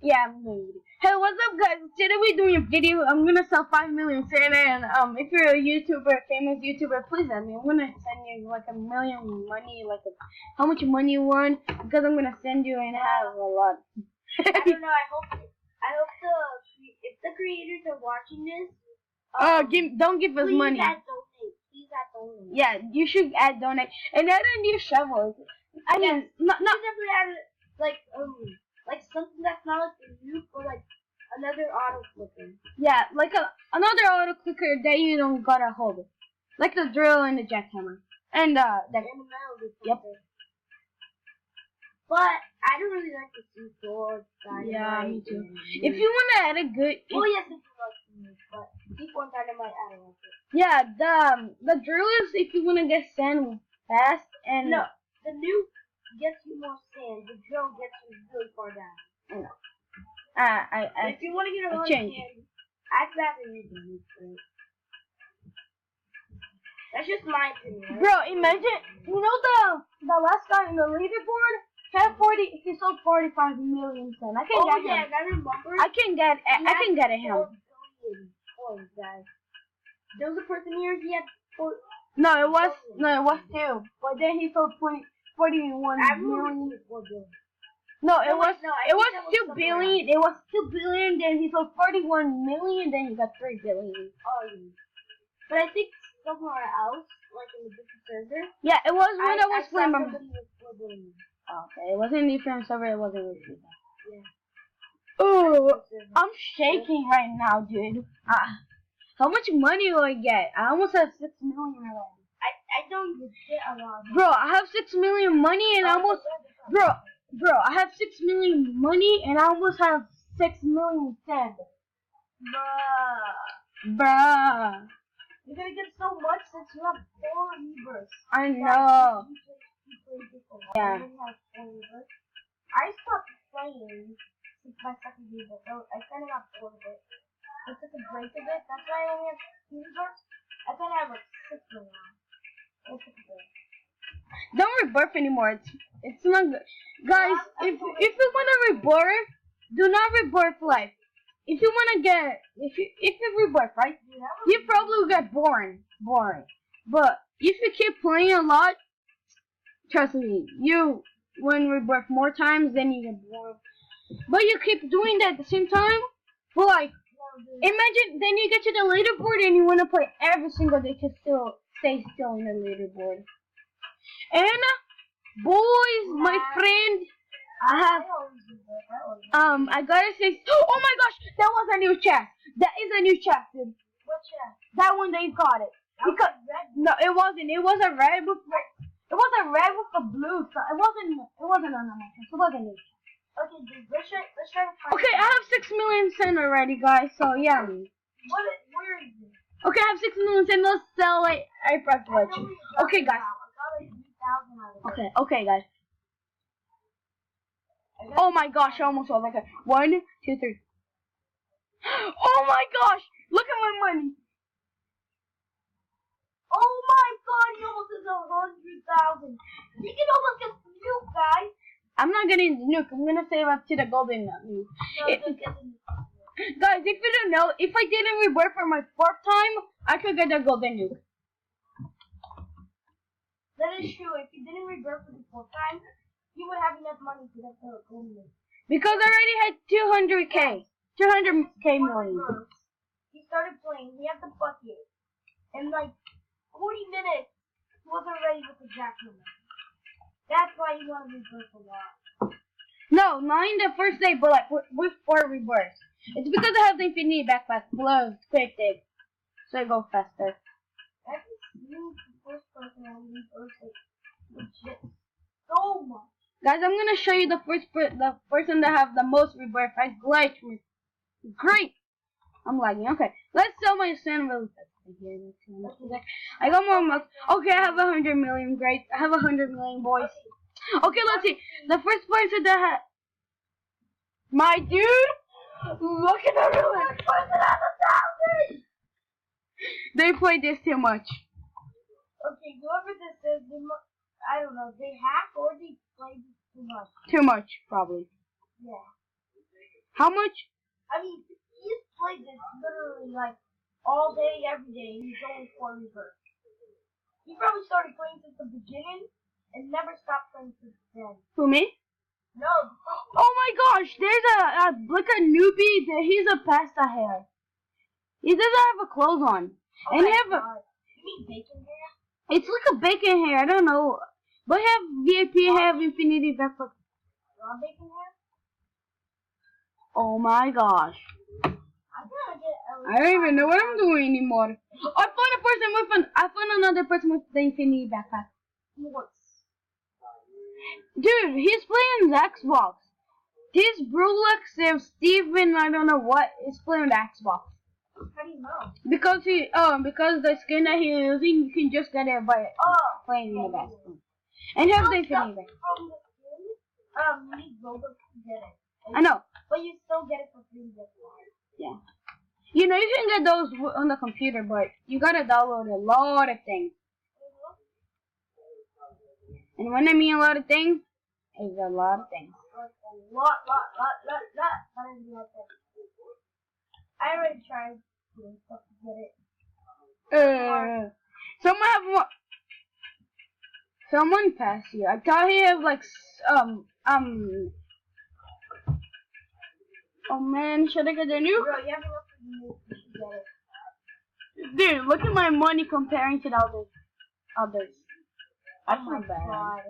Yeah, I'm doing video. Hey, what's up, guys? Today we're doing a video. I'm gonna sell 5 million Santa, and if you're a YouTuber, famous YouTuber, please send me. I'm gonna send you like a million money, how much money you want, because I'm gonna send you and have a lot. I don't know. I hope if the creators are watching this. Don't give us money. Please add donate. Please add donate. Yeah, you should add donate and add a new shovel. I mean, not definitely add like something that's not like the nuke, but like another auto clicker. Yeah, like another auto clicker that you don't gotta hold it, like the drill and the jackhammer and the metal detector. Yep. But I don't really like the two swords. Yeah, me too. If you wanna add a good, oh yes, it's like but C4 dynamite, I don't like it. Yeah, the drill is if you wanna get sand fast, and no, the nuke gets you more sand. The drill gets you really far down. No. If you want to get a lot of sand, I'd rather use the nuke. Right? That's just my opinion. Right? Bro, imagine the last guy in the leaderboard had he sold 45 million sand. I can get him. I remember. I can get him. Coins, guys. There was a person here. He had No, it was 2. But then he sold 41 million. No, it was 2 billion. It was 2 billion. Then he sold 41 million. Then he got 3 billion. Oh, yeah. But I think somewhere else, like in the different server. Yeah, it was when I was playing. Okay, it wasn't different server. It wasn't with you. Yeah. Oh, I'm shaking right now, dude. How much money will I get? I almost have 6 million already. I don't get a lot. Bro, I have 6 million money and I almost I have 6 million money and I almost have 6 million sand. Bruh. You're gonna get so much since you have 4 rebirths. I know. Yeah. I stopped playing since my second rebirth. I kind of got bored of it. I took a break of it. That's why I only have 2 rebirths. I kind of have like 6 right now. Don't rebirth anymore. It's not good. Guys, if you wanna rebirth, do not rebirth life. If you wanna get if you rebirth, right? You probably will get boring. But if you keep playing a lot, trust me, you when rebirth more times, then you get bored. But you keep doing that at the same time, but like imagine then you get to the leaderboard and you wanna play every single day to still stay still in the leaderboard. And boys, my friend, I gotta say, oh my gosh, that was a new chest. That is a new chest, dude. What chest? That one they got it. Because no, it wasn't. It was a red with the blue. So it wasn't on the chest. It wasn't new. Okay, dude, let's try to find. Okay, I have 6 million sand already, guys. So yeah. Where is it? Okay, I have 6 million sand. Let's sell it. I press watch. Okay, guys. Okay, guys. Oh my gosh, I almost sold. Okay, 1, 2, 3. Oh my gosh! Look at my money. Oh my god, you almost did 100,000. You can almost get the nuke, guys. I'm not getting the nuke. I'm gonna save up to the golden nuke. Guys, if you don't know, if I didn't rebirth for my 4th time, I could get the golden nuke. That is true. If you didn't rebirth for the 4th time, you would have enough money to get the golden nuke. Because I already had 200k. 200k million. He started playing. He had the bucket. In like 40 minutes, he wasn't ready with the jackhammer. That's why he wanted to rebirth a lot. No, not in the first day, but like with 4 rebirths. It's because I have the infinity backpack plus quick dig, so I go faster. That's the first person I rebirth legit so much. Guys, I'm gonna show you the person that have the most rebirth. I glitch. Great. I'm lagging. Okay, let's sell my sand really fast. I got more money. Okay, I have 100 million. Great. I have 100 million, boys. Okay, let's see. The first person that had my dude. Look at that really. They played this too much. Okay, whoever this is, I don't know. They hack or they played this too much. Too much, probably. Yeah. How much? I mean, he's played this literally like all day, every day, and he's only 4 rebirths. He probably started playing since the beginning and never stopped playing since then. Who, me? No. Oh my gosh, there's like a newbie. He's a pasta hair. He doesn't have a clothes on. Oh And my he have a, God. You mean bacon hair? it's like a bacon hair, I don't know. But have VIP, have infinity backpack. Not bacon hair? Oh my gosh. I'm gonna get I don't even know what I'm doing anymore. I found a person I found another person with the infinity backpack. What? Dude, he's playing the Xbox. This Brulix and Steven, I don't know what, is playing the Xbox. How do you know? Because the skin that he's using, you can just get it by playing in the back. And have the infinity back. From the skin, you need Robux to get it. I know. But you still get it for free. Yeah. You know, you can get those on the computer, but you gotta download a lot of things. And when I mean a lot of things, it's a lot of things. A lot. I already tried doing stuff to get it. Someone have more. Someone pass you. I thought he have like Oh man, should I get the new? Bro, you have enough for you. You should get it. Dude, look at my money comparing to the others. That's Oh my not bad. God.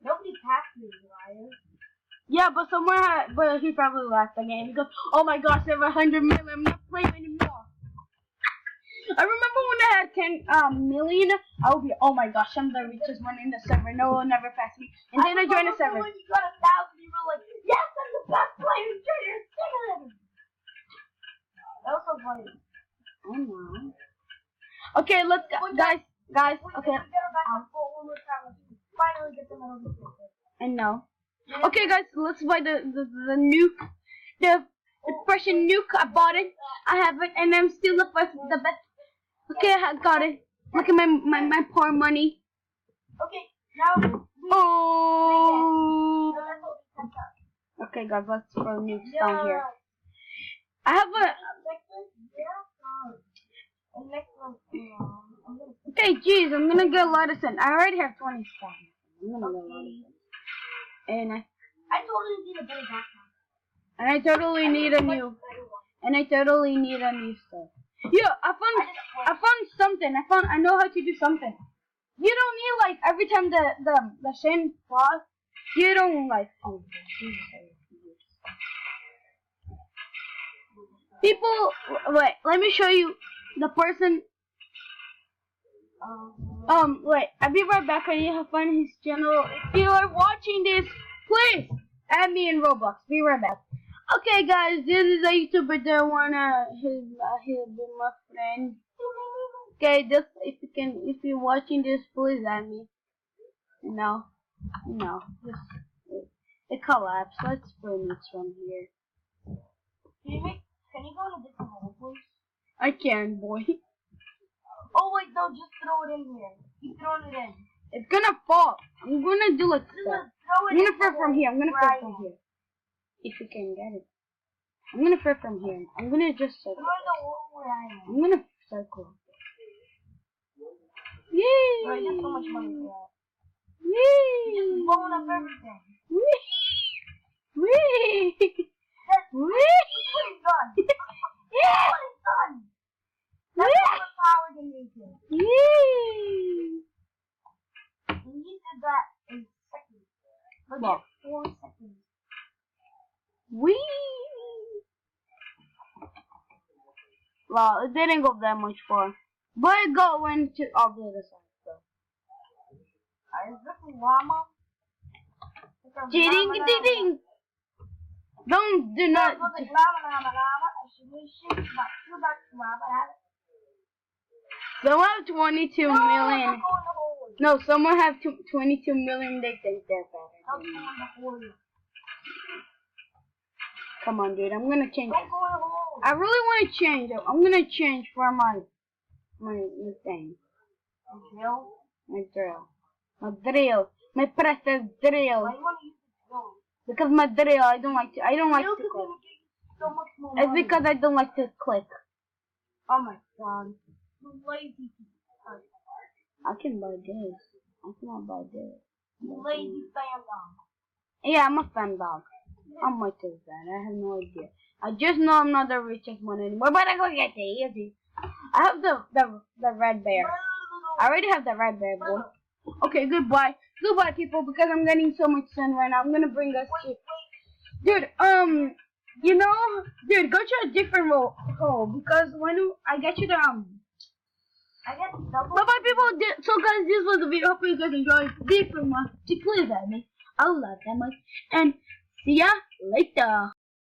Nobody passed me, liar. Yeah, but but he probably left the game because, oh my gosh, I have 100 million. I'm not playing anymore. I remember when I had 10 million, I would be, oh my gosh, I'm the richest one in the server. No one will never pass me. And then I joined the server. When you got 1,000, you were like, yes, I'm the best player in Trader 7. That was so funny. I know. Okay, let's go, guys. Okay. Finally get the metal detector. I know. Okay, guys, let's buy the nuke, the Prussian nuke. I bought it. I have it, and I'm still the best. Okay, I got it. Look at my poor money. Okay, now. Oh. Okay, guys, let's throw nukes down here. I have a. Okay, jeez, I'm gonna get a lot of sun. I already have 20 stars. I'm gonna get a lot of sun. And I totally need a better background. And I totally need a new. And I totally need a new stuff. Yeah, I found something. I know how to do something. You don't need like every time the same falls. You don't like. Oh, people, wait. Let me show you the person. Wait. I'll be right back. I need to find his channel. If you are watching this, please add me in Roblox. Be right back. Okay, guys, this is a YouTuber that wanna he'll be my friend. Okay, just if you're watching this, please add me. No, just it collapsed. Let's bring it from here. Can you go to different hole, please? I can, boy. Oh wait, no, just throw it in here. Keep throwing it in. It's gonna fall. I'm gonna do like that. I'm gonna throw from here. If you can get it. I'm gonna throw from here. I'm gonna just circle. I'm gonna circle. Yay! Bro, you have so much money for that. Yay! You're just blowing up everything. Wee! Wee! Wee! What is done? Yeah! What is done? That's more power than you do. Yay! And you did that in seconds. Look at 4 seconds. Wee! Well, it didn't go that much far. But it went to all the other side, so. Is this a llama? Ding! Do not. Someone have 22 million. No, someone have 22 million. They think they're better. Come on, dude. I'm gonna change. I really want to change. I'm gonna change for my thing. My drill. My precious drill. Why do you want to use the drill? Because my drill, I don't like to Milk is click. gonna give you so much more It's money. because I don't like to click. Oh my god. You lazy people. I can buy this. I cannot buy this. You lazy fandom. Yeah, I'm a fan dog. How much is that? I have no idea. I just know I'm not the richest one anymore, but I go get the easy. I have the red bear. I already have the red bear, boy. Okay, goodbye. Goodbye, people, because I'm getting so much sun right now. I'm gonna bring us to... Dude, you know... Dude, go to a different hole, because when I get you the, I get double. Bye-bye, people. So, guys, this was the video. Hope you guys enjoyed. Leave for more. Please let me. I love that much. And see ya later.